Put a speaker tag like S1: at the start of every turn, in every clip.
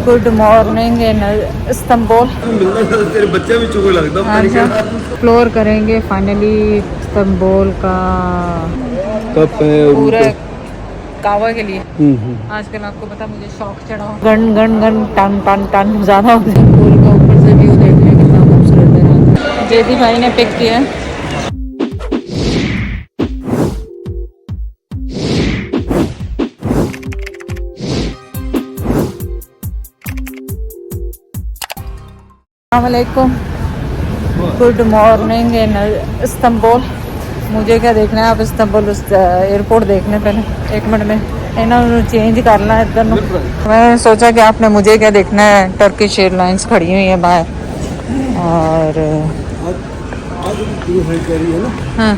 S1: Good morning इन Istanbul.
S2: तेरे बच्चे भी चुके लगता है।
S1: एक्सप्लोर करेंगे फाइनली इस्तांबुल का पूरा कावा के लिए। आजकल आपको पता मुझे शौक चढ़ा गन गन गन टन टन टन ज़्यादा हो गया। पूल का ऊपर से व्यू देख लिया कितना खूबसूरत है। जेदी भाई ने पिक किया है। अस्सलामुअलैकुम, गुड मॉर्निंग इन इस्तांबुल। मुझे क्या देखना है, आप इस्तांबुल एयरपोर्ट देखने पहले 1 मिनट में इन्होंने चेंज करना है इधर। मैं सोचा कि आपने मुझे क्या देखना है, टर्किश एयरलाइंस खड़ी हुई है बाहर और हाँ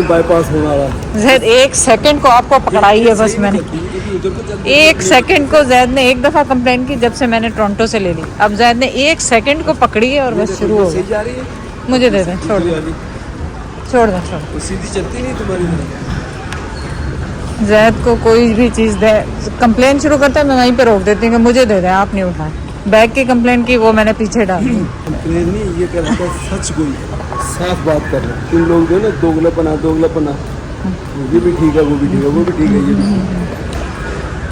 S2: बाईपास होना रहा।
S1: जैद 1 सेकंड को आपको पकड़ाई है बस मैंने। 1 सेकंड को जैद ने 1 दफ़ा कंप्लेन की जब से मैंने टोरंटो से ले ली। अब जैद ने 1 सेकंड को पकड़ी है और बस शुरू हो गया। मुझे दे दें, छोड़ दें, छोड़ दें, छोड़ दें।
S2: सीधी चलती नहीं तुम्हारी।
S1: जैद को कोई भी चीज़ दे, कंप्लेन शुरू करता है मैं वहीं पे रोक देती हूँ कि मुझे दे दें, आप नहीं उठाएं। बैग की कंप्लेन की वो मैंने पीछे डाल दी।
S2: कंप्लेन नहीं, ये कह रहा था सच कोई साफ बात कर रहे हैं। तुम लोग जो ना दोगलापना ये भी ठीक है, वो भी ठीक है, वो भी ठीक है, ये भी।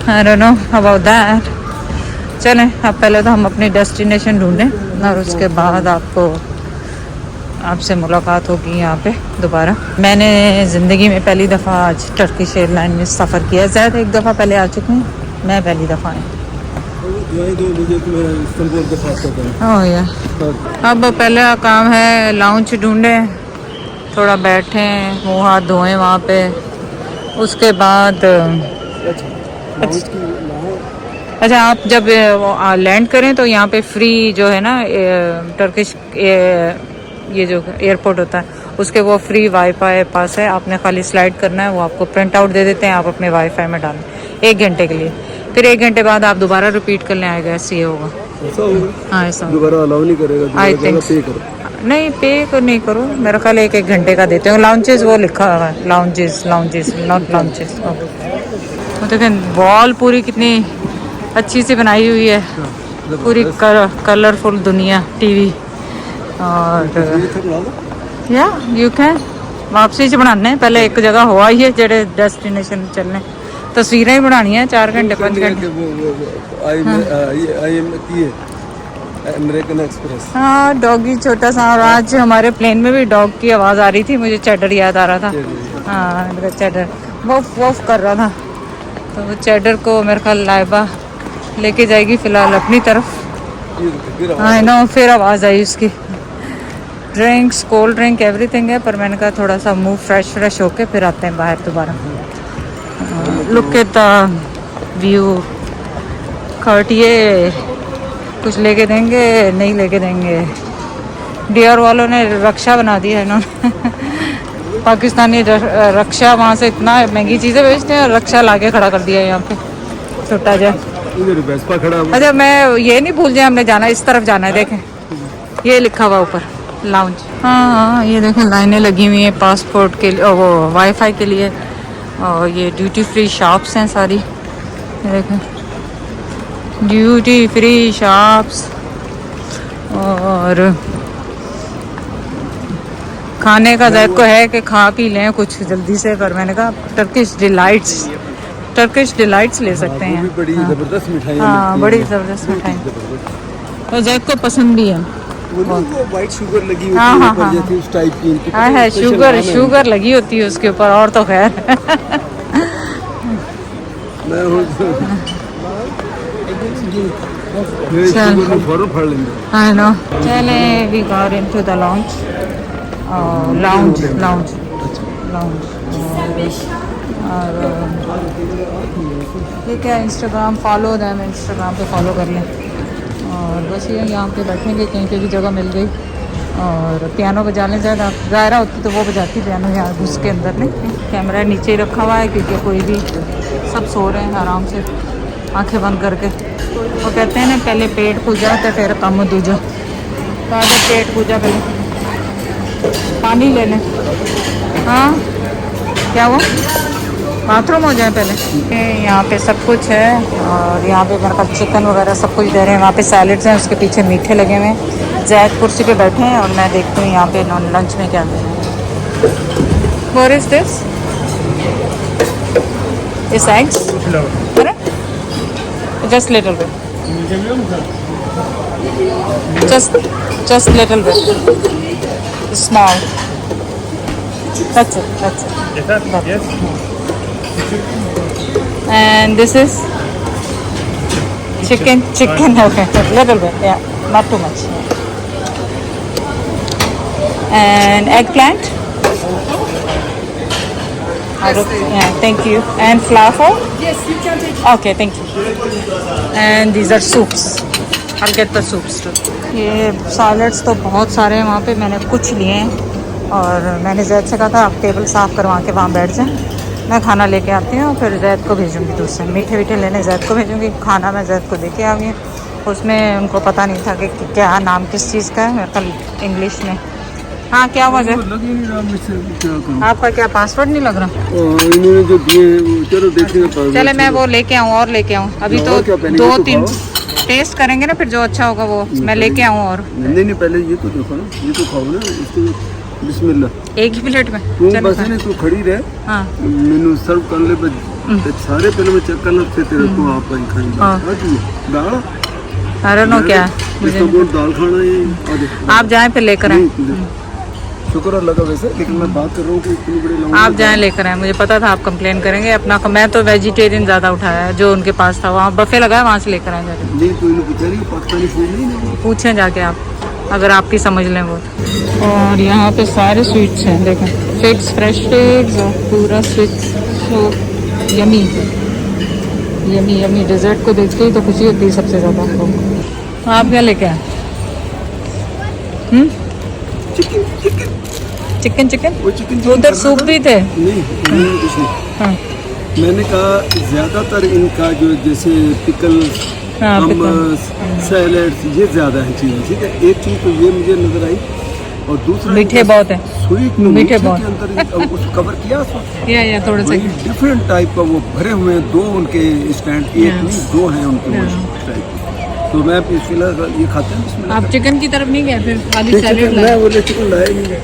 S1: I don't know about that। चलें अब पहले तो हम अपनी डेस्टिनेशन ढूंढें और उसके बाद आपसे मुलाकात होगी यहाँ पे दोबारा। मैंने ज़िंदगी में पहली दफ़ा आज टर्किश एयरलाइन में सफ़र किया है। ज़्यादा 1 दफ़ा पहले आ चुकी हूँ, मैं पहली दफ़ा आई। ओह यार, अब पहले काम है लाउंज ढूंढें, थोड़ा बैठें, मुँह हाथ धोएं वहाँ पे। उसके बाद अच्छा आप जब लैंड करें तो यहाँ पे फ्री जो है ना टर्किश ये जो एयरपोर्ट होता है उसके वो फ्री वाईफाई पास है। आपने खाली स्लाइड करना है, वो आपको प्रिंट आउट दे देते हैं, आप अपने वाईफाई में डालें 1 घंटे के लिए। फिर 1 घंटे बाद आप दोबारा रिपीट कर लें, आएगा ऐसे ही होगा। हाँ ऐसा
S2: दोबारा अलाउ नहीं करेगा।
S1: आई थिंक नहीं, पे नहीं करो, मेरा ख्याल 1 घंटे का देते हो। लाउंजेस वो लिखा हुआ है, लाउंजेस नॉट लाउंजेस। वो देखें वॉल पूरी कितनी अच्छी सी बनाई हुई है, पूरी कलरफुल दुनिया टीवी। और या यू कैन वापसी च बनाने पहले एक जगह हो आइए जेड़े डेस्टिनेशन चलने, तस्वीरें ही बनानी है 4 घंटे 5 घंटे।
S2: American express.
S1: हाँ डॉगी छोटा सा। और आज हमारे प्लेन में भी डॉग की आवाज़ आ रही थी, मुझे चैडर याद आ रहा था। हाँ चैडर वॉफ वॉफ कर रहा था, तो वो चैडर को मेरे ख्याल लाइबा लेके जाएगी फ़िलहाल अपनी तरफ। हाँ नो, फिर आवाज़ आई उसकी। ड्रिंक्स कोल्ड ड्रिंक एवरीथिंग है, पर मैंने कहा थोड़ा सा मुंह फ्रेश होके फिर आते हैं बाहर दोबारा। Look at the view. खटिए कुछ लेके देंगे, नहीं लेके देंगे। डीआर वालों ने रक्षा बना दिया है इन्होंने। पाकिस्तानी रक्षा वहाँ से इतना महंगी चीज़ें बेचते हैं, रक्षा लाके खड़ा कर दिया है यहाँ पे छोटा जा। अच्छा मैं ये नहीं भूल जाए, हमने जाना इस तरफ जाना है। देखें ये लिखा हुआ ऊपर लाउंज। हाँ ये देखें लाइनें लगी हुई हैं पासपोर्ट के लिए, वो वाईफाई के लिए। और ये ड्यूटी फ्री शॉप्स हैं सारी, देखें ड्यूटी फ्री शॉप्स। और खाने का ज़ायक़ा है कि खा पी लें कुछ जल्दी से, पर मैंने कहा टर्किश डिलाइट्स ले सकते हैं।
S2: बड़ी ज़बरदस्त मिठाई।
S1: हाँ बड़ी ज़बरदस्त मिठाई और ज़ैद को पसंद भी है।
S2: वो वाइट शुगर लगी होती
S1: हाँ,
S2: है
S1: हाँ,
S2: ऊपर
S1: हाँ,
S2: जैसे उस टाइप की।
S1: हाँ है शुगर लगी होती है उसके ऊपर, और तो खैर। I know। चले we got into the lounge। और ये क्या इंस्टाग्राम फॉलो दैम, इंस्टाग्राम पे फॉलो कर लें। और बस ये यहाँ पे बैठेंगे, कहीं पे भी जगह मिल गई। और पियानो बजा लें, ज़ायरा होती तो वो बजाती पियानो, यहाँ घुस के अंदर नहीं। कैमरा नीचे ही रखा हुआ है क्योंकि कोई भी सब सो रहे हैं आराम से आंखें बंद करके। वो कहते हैं ना पहले पेट पूजा तो फिर काम दूजा। तो आज पेट पूजा पहले पानी ले लें। हाँ क्या हुआ? बाथरूम हो जाए पहले। यहाँ पे सब कुछ है और यहाँ पे मेरे पास चिकन वगैरह सब कुछ दे रहे हैं। वहाँ पे सैलेड्स हैं, उसके पीछे मीठे लगे हुए हैं। जैद कुर्सी पे बैठे हैं और मैं देखती हूँ यहाँ पे लंच में क्या दे रहे हैं। What is this? Is eggs? Correct? Just little bit. Just little bit. Small. That's it. That's it.
S3: Yes.
S1: And this is chicken. Chicken. Okay. Little bit. Yeah. Not too much. And eggplant. Yeah, thank you. And flour?
S4: Yes, you can take.
S1: Okay, thank you. And these are soups. I'll get the soups too. ये salads तो बहुत सारे हैं वहाँ पे, मैंने कुछ लिए हैं और मैंने जैद से कहा था आप टेबल साफ़ करवा के वहाँ बैठ जाएं, मैं खाना लेके आती हूँ फिर जैद को भेजूँगी दूसरे मीठे वीठे लेने जैद को भेजूँगी। खाना मैं जैद को देके आ गई हूँ। उसमें उनको पता नहीं था कि क्या नाम किस चीज़ का है, मेरे कल इंग्लिश में। हाँ क्या हुआ जैद?
S2: लग ही नहीं रहा मुझसे, क्या करूं?
S1: आपका क्या पासवर्ड नहीं लग रहा?
S2: इन्होंने जो दिए, चलो देखेंगे।
S1: चले मैं वो लेके आऊँ और लेके आऊँ अभी तो
S2: क्या पहनेंगे?
S1: दो
S2: तो
S1: तीन
S2: खाओ।
S1: टेस्ट करेंगे ना, फिर जो अच्छा होगा वो मैं लेके आऊँ। और
S2: नहीं पहले ये तो देखो ना, ये तो खाओ ना इसको। बिस्मिल्लाह।
S1: एक ही प्लेट में
S2: तू
S1: चलो
S2: बस नहीं, तू खड़ी रहे।
S1: हाँ
S2: मैंने सर्व करने पे सारे पहले मैं चेक करना फिर तेरे को आप ही खाएंगे।
S1: हाँ।
S2: दाल
S1: I don't know क्या मुझे
S2: इसको बहुत दाल खाना है।
S1: आप जाएं फिर लेकर आए।
S2: शुक्र अल्लाह का। वैसे लेकिन मैं बात कर रहा हूँ कि इतनी बड़ी लाऊंगा।
S1: आप जाएं लेकर आए, मुझे पता था आप कंप्लेन करेंगे अपना। मैं तो वेजिटेरियन ज़्यादा उठाया है, जो उनके पास था वहाँ बफे लगा है, वहाँ से लेकर आए जाके।
S2: नहीं तो इन्हें पूछा नहीं पाकिस्तानी फूड नहीं।
S1: पूछें जाके आप, अगर आपकी समझ लें वो। और यहाँ पे सारे स्वीट्स हैं, देखें फिग्स, फ्रेश फिग्स और पूरा स्वीट्स। तो यमी यमी यमी डेजर्ट को देख के ही तो खुशी होती है सबसे ज़्यादा हमको। आप क्या लेके आए? चिकन चिकन
S2: वो चिकन
S1: उधर सूप भी थे।
S2: नहीं कुछ नहीं।
S1: हाँ
S2: मैंने कहा ज्यादातर इनका जो जैसे पिकल,
S1: हाँ,
S2: हमस, सैलेड्स ये ज्यादा है चीज़ें। ठीक है, एक चीज़ तो ये मुझे नजर आई और दूसरा
S1: मीठे बहुत है।
S2: स्वीट
S1: मीठे
S2: के
S1: बहुत।
S2: अंदर उसको कवर किया उसको।
S1: या थोड़ा सा
S2: डिफरेंट टाइप का वो भरे हुए हैं। दो उनके स्टैंड, एक नहीं दो हैं उनके वो टाइप। तो मैं फिलहाल ये खाते हैं इसमें।
S1: आप चिकन की तरफ नहीं गए फिर? खाली सैलेड
S2: मैं बोले चिकन लाया नहीं है।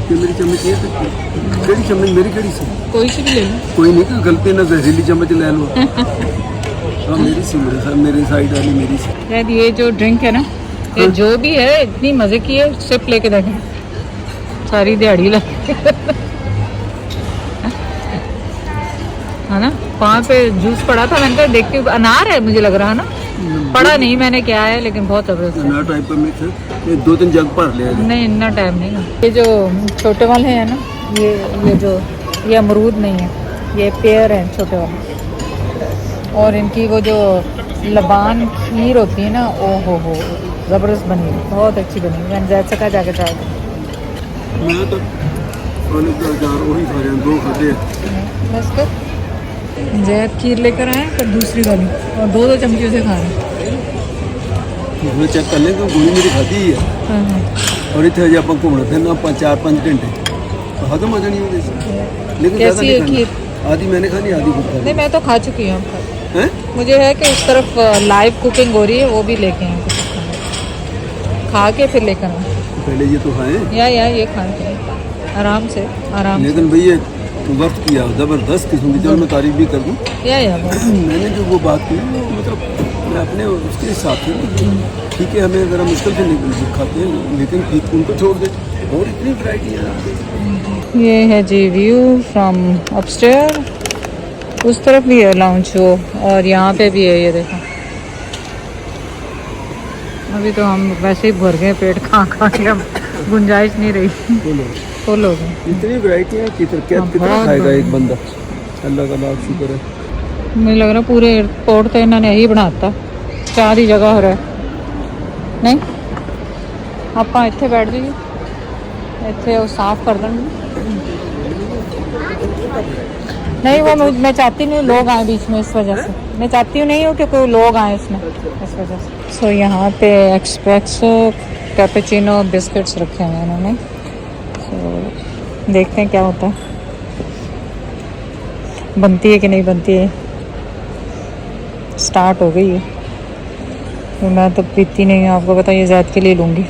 S2: ये मेरी चम्मच ये कड़ी चम्मच मेरी कड़ी से
S1: कोई सी भी ले लो।
S2: कोई नहीं कि गलती ना जहरीली चम्मच ले लो। हाँ मेरी सी, मेरे साइड वाली मेरी सी।
S1: शायद ये जो ड्रिंक है ना, ये जो भी है इतनी मजे की है। सिप लेके देखें, सारी दिहाड़ी लगे है ना। वहाँ पे जूस पड़ा था, मैंने कहा देखती हूँ अनार है, मुझे लग रहा है ना, पढ़ा नहीं मैंने क्या है, लेकिन बहुत जबरदस्त है।
S2: नया टाइप का मिक्स है। ये 2-3 जग भर लिया है।
S1: नहीं इतना टाइम नहीं है। ये जो छोटे वाले हैं ना, ये अमरूद नहीं है, ये पेयर है छोटे वाले। और इनकी वो जो लबान खीर होती है ना, ओ हो ज़बरदस्त बनी है, बहुत अच्छी बनी है। मैंने जैसे कहा जाके ट्राई करें।
S2: मैं तो वाले का अचार वही खा रहे हैं, 2 खाते हैं।
S1: बस कर जैद खीर लेकर आए पर दूसरी वाली, और 2 चमचों से खा रहे हैं।
S2: मैं चेक कर लें तो गोली मेरी खाती ही है।
S1: हाँ।
S2: और इतने अजय अपन घूमना थे ना 4-5 घंटे तो खत्म हो जानी होती है। लेकिन ज़्यादा
S1: कैसी है
S2: नहीं
S1: खीर?
S2: खानी। आधी मैंने खानी, आधी खुद खानी।
S1: नहीं मैं तो खा चुकी हूँ।
S2: हैं?
S1: मुझे है कि उस तरफ लाइव कुकिंग हो रही है, वो भी लेके आए कुछ खाना। खा के फिर लेकर आए।
S2: पहले ये तो खाएं।
S1: या ये खाते आराम से
S2: लेकिन भैया वर्क किया ज़बरदस्त किस्म की। चलो मैं तारीफ भी कर दूँ। मैंने जो वो बात की वो मतलब मैं अपने उसके हिसाब से, ठीक है हमें ज़रा मुश्किल से नहीं खाते हैं, लेकिन ठीक उनको छोड़ दे। और इतनी वैरायटी है।
S1: ये है जी व्यू फ्रॉम अपस्टेयर। उस तरफ भी है लाउंज वो, और यहाँ पे भी है, ये देखो। अभी तो हम वैसे ही भर गए पेट खा के, अब गुंजाइश नहीं रही। फुल हो गए।
S2: इतनी वैरायटी है, कितना खाएगा एक बंदा। अल्लाह का लाख शुक्र है।
S1: मुझे लग रहा पूरे एयरपोर्ट तो इन्होंने यही बनाता, 4 ही जगह हो रहा है। नहीं आप इतने बैठ जाइए, इतने वो साफ कर देंगे। नहीं वो मैं चाहती नहीं लोग आए बीच में, इस वजह से मैं चाहती हूँ नहीं हो कि कोई लोग आए इसमें, इस वजह से। सो यहाँ पे एक्सप्रेसो, कैपेचिनो, बिस्किट्स रखे हुए हैं इन्होंने। सो देखते हैं क्या होता है। बनती है कि नहीं बनती है। स्टार्ट हो गई है तो मैं तो पीती नहीं हूँ, आपको पता है, ये ज़ैद के लिए लूँगी।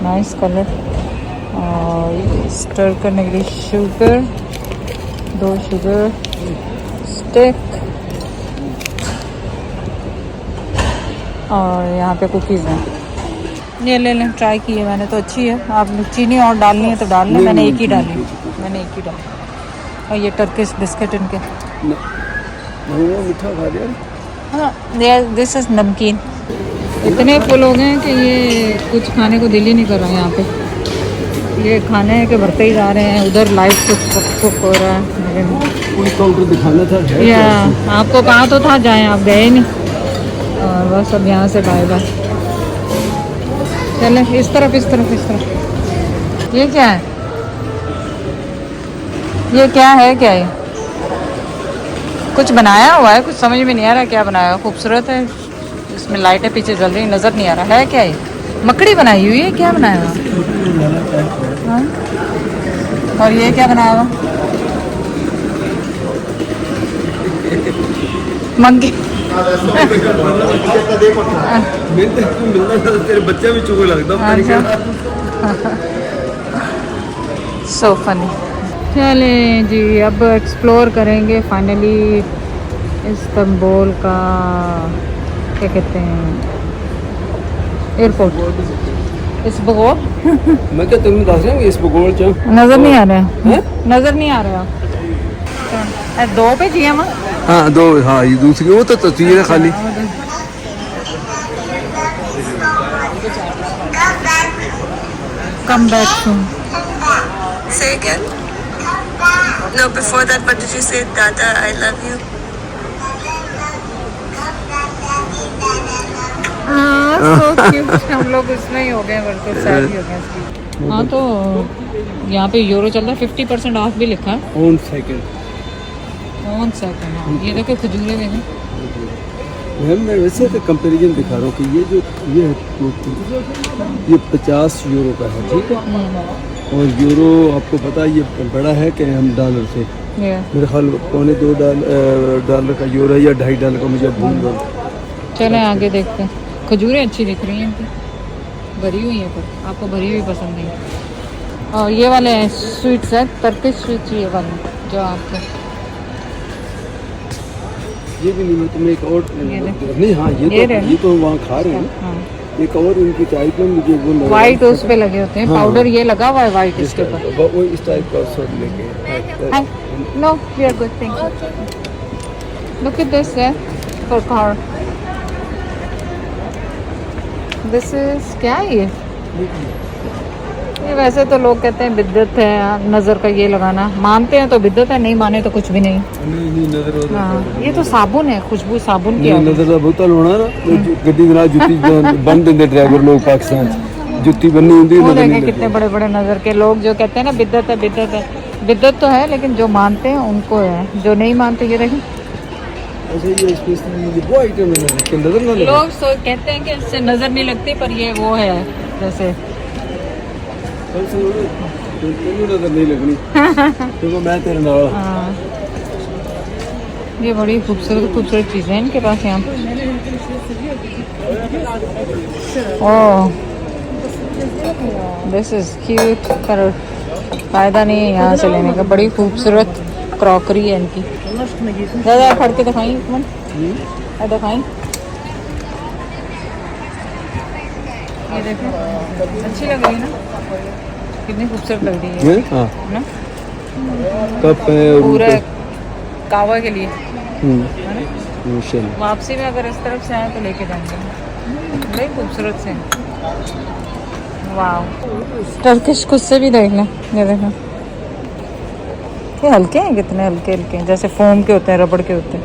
S1: Nice colour. और स्टर करने के लिए शुगर, 2 शुगर स्टिक और यहाँ पे कुकीज़ हैं। ये ले लें, ट्राई की है मैंने तो अच्छी है। आप चीनी और डालनी है तो डाल लें, मैंने एक ही डाली। और ये टर्किश बिस्किट इनके,
S2: मीठा खा लिया।
S1: हाँ, दिस इज़ नमकीन। इतने फुल हो गए हैं कि ये कुछ खाने को दिल ही नहीं कर रहा है। यहाँ पे ये खाने है कि भरते ही जा रहे हैं। उधर लाइट कुक हो रहा है।
S2: कोई काउंटर दिखाना था
S1: या आपको कहा तो था जाएं, आप गए नहीं। और बस अब यहाँ से बाय बाय। चलें इस तरफ। ये क्या है? क्या है? कुछ बनाया हुआ है, कुछ समझ में नहीं आ रहा क्या बनाया हुआ। खूबसूरत है, इसमें लाइटें पीछे जल रही, नज़र नहीं आ रहा है क्या है। मकड़ी बनाई हुई है, क्या बनाया हुआ? हाँ? और ये क्या बनाया हुआ? मंकी।
S2: तेरे बच्चा भी चुगो लगता।
S1: So funny. चलें जी, अब एक्सप्लोर करेंगे फाइनली इस्तांबुल का, क्या कहते हैं, एयरपोर्ट। इस्तांबुल
S2: मैं क्या तुम्हें दस रहा हूँ इस्तांबुल च
S1: नज़र नहीं आ रहा है। नज़र नहीं आ रहा। 2 पे जी हम।
S2: हाँ 2, हाँ ये दूसरी वो तो तस्वीर है खाली।
S1: Come back soon.
S3: Say again? No, before that, what did you say? Dada, I love you.
S1: so cute। हम लोग उसमें ही हो गए, बिल्कुल सैड ही हो गए। हाँ तो यहाँ पे यूरो चल रहा है, 50% ऑफ भी लिखा है।
S2: On second.
S1: ये देखो खजूरें देखें।
S2: मैं वैसे तो कंपैरिजन दिखा रहा हूँ कि ये 50 यूरो का है, ठीक है। और यूरो आपको पता है ये बड़ा है कि हम डॉलर से, मेरे ख्याल $2.25 का यूरो है या $2.5 का, मुझे भूल गया।
S1: चलें आगे देखते हैं। खजूरें अच्छी दिख रही हैं इनकी, भरी हुई है, पर आपको भरी हुई पसंद नहीं। और ये वाले हैं स्वीट्स है, टर्किश स्वीट्स, ये वाले जो आपको
S2: ये भी नहीं, मैं तुम्हें एक और नहीं, हाँ ये तो वहाँ खा रहे हैं।
S1: हाँ।
S2: एक और इनकी टाइप में मुझे वो लगा,
S1: वाइट उस पे लगे होते हैं। पाउडर ये लगा हुआ है वाइट इसके ऊपर।
S2: वो इस टाइप का सब लेके।
S1: No we are good, thank you. Look at this है फॉर कार। दिस इज क्या है ये वैसे तो लोग कहते हैं बिद्दत है नज़र का ये लगाना, मानते हैं तो बिद्दत है, नहीं माने तो कुछ भी नहीं। हाँ, ये तो साबुन है, खुशबू साबुन की
S2: नज़र का बोतल होना ना, गड्डी दे नाल जुत्ती बन देंगे ड्राइवर लोग पाकिस्तान जुत्ती बननी होती है।
S1: देखें कितने बड़े बड़े नज़र के लोग जो कहते हैं ना बिद्दत है। बिद्दत तो है, लेकिन जो मानते हैं उनको है, जो नहीं मानते ये देखें। लोग कहते हैं कि इससे नज़र नहीं लगती, पर ये वो है जैसे
S2: नजर नहीं लगनी। देखो मैं तेरे नाल।
S1: ये बड़ी खूबसूरत चीज़ें हैं इनके पास यहाँ। ओह दिस इज क्यूट, पर फ़ायदा नहीं है यहाँ से लेने का। बड़ी खूबसूरत क्रॉकरी है इनकी। ज़्यादा फड़ के दिखाई दिखाई। ये देखो अच्छी लग रही है ना, कितनी खूबसूरत लग रही है।
S2: हाँ
S1: ना
S2: कप
S1: पूरा कावा के लिए।
S2: है ना,
S1: वापसी में अगर इस तरफ से आए तो लेके जाएंगे। बड़े खूबसूरत से। वाह, टर्किश खुद से भी देख लें। ये देखो ये हल्के हैं, कितने हल्के हैं, जैसे फोम के होते हैं, रबड़ के होते हैं।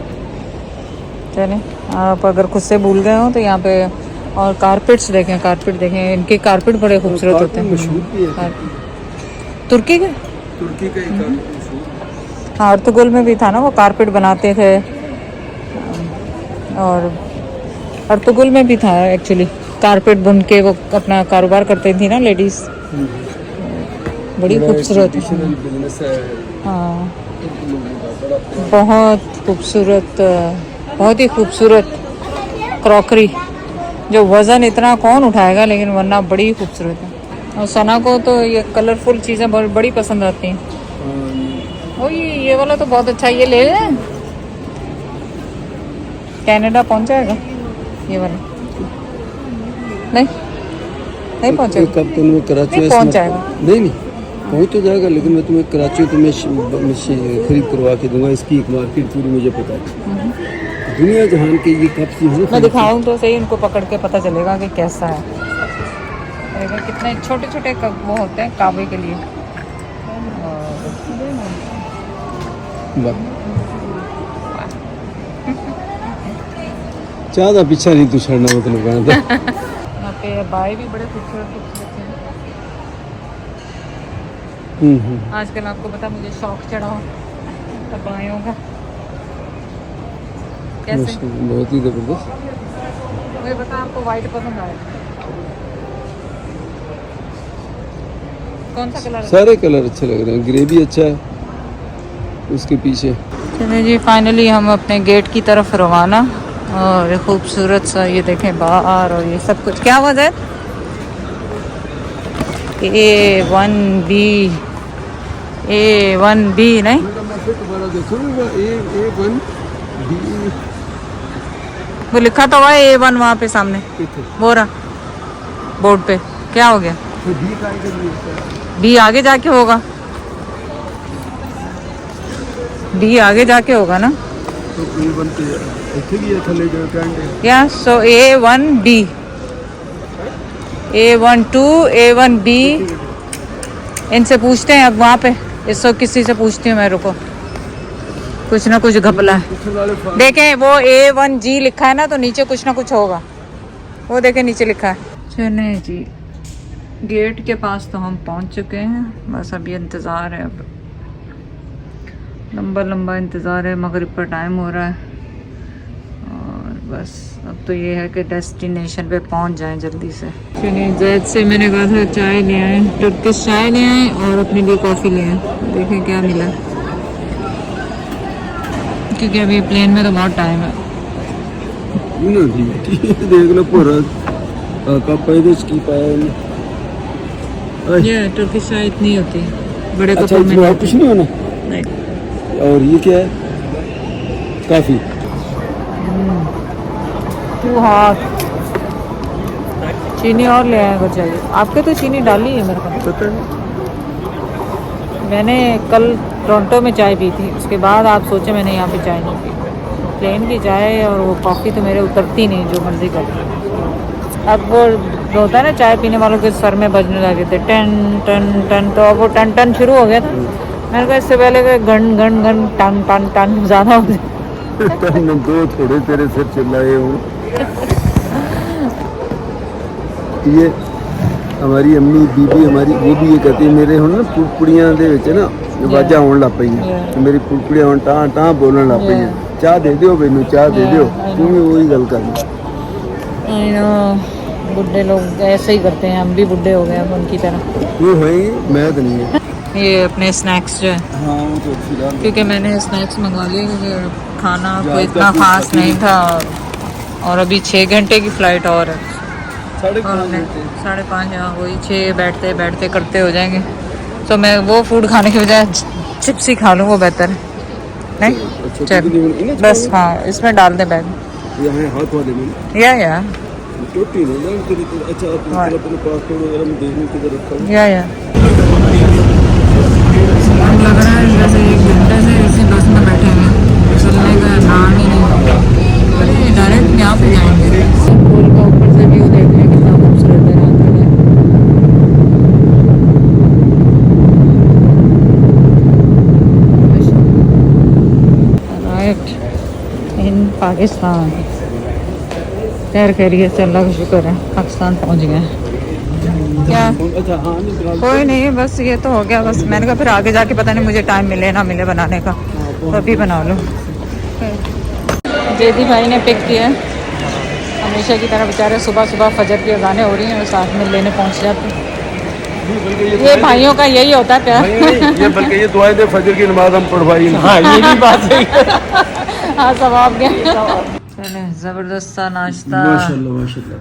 S1: चलें आप अगर खुद से भूल गए हो तो यहाँ पे। और कारपेट्स देखें, इनके कारपेट बड़े खूबसूरत होते हैं। तुर्की के
S2: तुर्की का ही कारपेट।
S1: हाँ, अर्तुगरुल में भी था ना, वो कारपेट बनाते थे। और अर्तुगरुल में भी था एक्चुअली, कारपेट बुन के वो अपना कारोबार करती थी ना लेडीज। बड़ी खूबसूरत
S2: बिजनेस है।
S1: हाँ, बहुत खूबसूरत, बहुत ही खूबसूरत क्रॉकरी, जो वज़न इतना कौन उठाएगा, लेकिन वरना बड़ी खूबसूरत है। और सना को तो ये कलरफुल चीज़ें बड़ी पसंद आती हैं। ओ ये वाला तो बहुत अच्छा है, ये ले लें। कनाडा पहुंच जाएगा ये वाला? नहीं नहीं पहुंचेगा।
S2: कब तुम्हें कराची
S1: नहीं पहुंच जाएगा।
S2: नहीं पहुंच तो जाएगा, लेकिन मैं तुम्हें कराची तुम्हें खरीद करवा के दूंगा। इसकी एक मार्केट पूरी मुझे पता है, दुनिया जहान के ये कप सी है।
S1: मैं दिखाऊं तो सही, उनको पकड़ के पता चलेगा कि कैसा है। कितने छोटे छोटे कप वो होते हैं कावे के लिए।
S2: ज़्यादा पीछा नहीं तू छड़ना, मतलब कहना था।
S1: यहाँ पे बाय भी बड़े खूबसूरत खूबसूरत हैं। आजकल आपको पता, मुझे शौक चढ़ा हो बायों का। कैसे?
S2: बहुत ही जबरदस्त।
S1: मुझे पता आपको वाइट पसंद आया, कौन सा कलर?
S2: सारे कलर अच्छे लग रहे हैं, ग्रे भी अच्छा है उसके पीछे।
S1: चलिए जी, फाइनली हम अपने गेट की तरफ रवाना। और खूबसूरत सा ये देखें बाहर, और ये सब कुछ क्या आवाज़ है? A1B नहीं, वो लिखा तो हुआ है A1 वहाँ पे सामने, वो रहा बोर्ड पे। क्या हो गया? बी आगे जाके होगा, बी आगे जाके होगा ना। या सो A1B, A12, A1B, इनसे पूछते हैं अब वहाँ पे। इसको किसी से पूछती हूँ मैं, रुको, कुछ ना कुछ घपला है। देखें वो A1G लिखा है ना, तो नीचे कुछ ना कुछ होगा। वो देखें नीचे लिखा है। चलिए जी, गेट के पास तो हम पहुँच चुके हैं। बस अभी इंतज़ार है, अब लंबा लंबा इंतज़ार है। मगरिब का टाइम हो रहा है, और बस अब तो ये है कि डेस्टिनेशन पे पहुंच जाएं जल्दी से। चलिए, जैद से मैंने कहा था चाय ले आए, टर्किश चाय ले आए और अपने लिए कॉफ़ी ले आए। देखें क्या मिला, क्योंकि अभी प्लेन में तो बहुत टाइम है।
S2: देख लो पूरा कप की पाया।
S1: ये टर्किश चाय इतनी होती है बड़े कप में।
S2: और कुछ नहीं होना।
S1: नहीं।
S2: और ये क्या है? काफी
S1: टू हॉट। चीनी और ले आए कुछ चाहिए आपके? तो चीनी डाली है मेरे को
S2: पता है।
S1: मैंने कल टोरंटो में चाय पी थी, उसके बाद आप सोचे मैंने यहाँ पे चाय नहीं पी। प्लेन की चाय और वो कॉफ़ी तो मेरे उतरती नहीं, जो मर्ज़ी कर। अब वो होता है ना, चाय पीने वालों के सर में बजने लगे थे टन टन टन, तो अब वो टन टन शुरू हो गया था। मैंने कहा इससे पहले कि घन घन घन टन टन टन ज़्यादा हो जाए।
S2: दो थोड़े तेरे सिर चिल्लाए हूँ। ये हमारी अम्मी बीबी हमारी वो भी ये कहती है, मेरे हुण ना पुड़पुड़ियां दे विच ना आवाज़ां आउण लग पईयां। मेरी पुड़पुड़ियां हुण टां टां बोलण लग पईयां, चाह दे दिओ मैनूं, चाह दे दिओ। तू भी वही गल कर।
S1: बुढ़े लोग ऐसे ही करते हैं, हम भी बुढ़े हो गए हैं उनकी तरह।
S2: वो है, मैं तो नहीं है।
S1: ये अपने स्नैक्स जो है,
S2: हाँ वो तो अच्छी बात है।
S1: क्योंकि मैंने स्नैक्स मंगवा लिए, क्योंकि खाना कोई इतना ख़ास नहीं था। और अभी 6 घंटे की फ़्लाइट और है। 5:30 यहाँ, वही 6 बैठते बैठते करते हो जाएंगे। तो मैं वो फूड खाने की बजाय चिप्स ही खा लूँ, वो बेहतर है। नहीं चल बस, हाँ इसमें डाल दे बैग।
S2: हाथ वाले में
S1: या
S2: टोटी नहीं ना तेरी। अच्छा तेरा पासपोर्ट वगैरह में देखने किधर रखा है?
S1: या लग रहा है जैसे 1 घंटे से इसी बस में बैठे हैं, चलने का नाम ही नहीं। अरे डायरेक्ट यहाँ पे जाएंगे। पुल का ऊपर से व्यू देख रहे हैं, कितना खूबसूरत है रात में। राइट इन पाकिस्तान। खैर खैरियत से, अल्लाह का शुक्र है पाकिस्तान पहुँच गए। क्या
S2: अच्छा हाँ नहीं
S1: कोई नहीं, बस ये तो हो गया बस। मैंने कहा फिर आगे जाके पता नहीं मुझे टाइम मिले ना मिले बनाने का, तो अभी बना लो। जयदीप भाई ने पिक किया है हमेशा की तरह, बेचारे सुबह सुबह फजर की अजानें हो रही हैं और साथ में लेने पहुंच जाते हैं। ये भाइयों का यही होता है प्यार।
S2: ये बल्कि ये दुआएं दे फजर की नमाज हम पढ़वाई। हाँ ये भी बात है।
S1: हाँ सवाब गया। चले जबरदस्त सा नाश्ता,
S2: माशाल्लाह माशाल्लाह।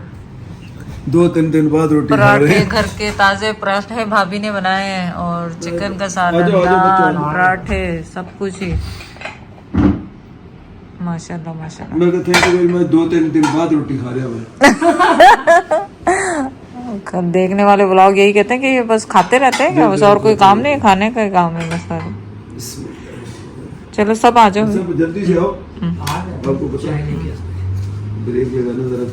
S2: 2-3 दिन बाद रोटी खा रहे
S1: पराठे,
S2: हैं।
S1: घर के ताजे पराठे भाभी ने बनाए हैं और चिकन का सालन,
S2: आ जाओ
S1: दाल,
S2: बच्चों।
S1: पराठे, सब कुछ ही माशाल्लाह माशाल्लाह।
S2: मैं कहते हैं कि मैं 2-3 दिन बाद रोटी खा रहा हूँ।
S1: देखने वाले ब्लॉग यही कहते हैं कि ये बस खाते रहते हैं क्या, बस और कोई काम नहीं है, खाने का ही काम है बस सारे। चलो सब आ जाओ।
S2: सब जल्दी से आओ, आपको बताएंगे ब्रेक लगाना जरा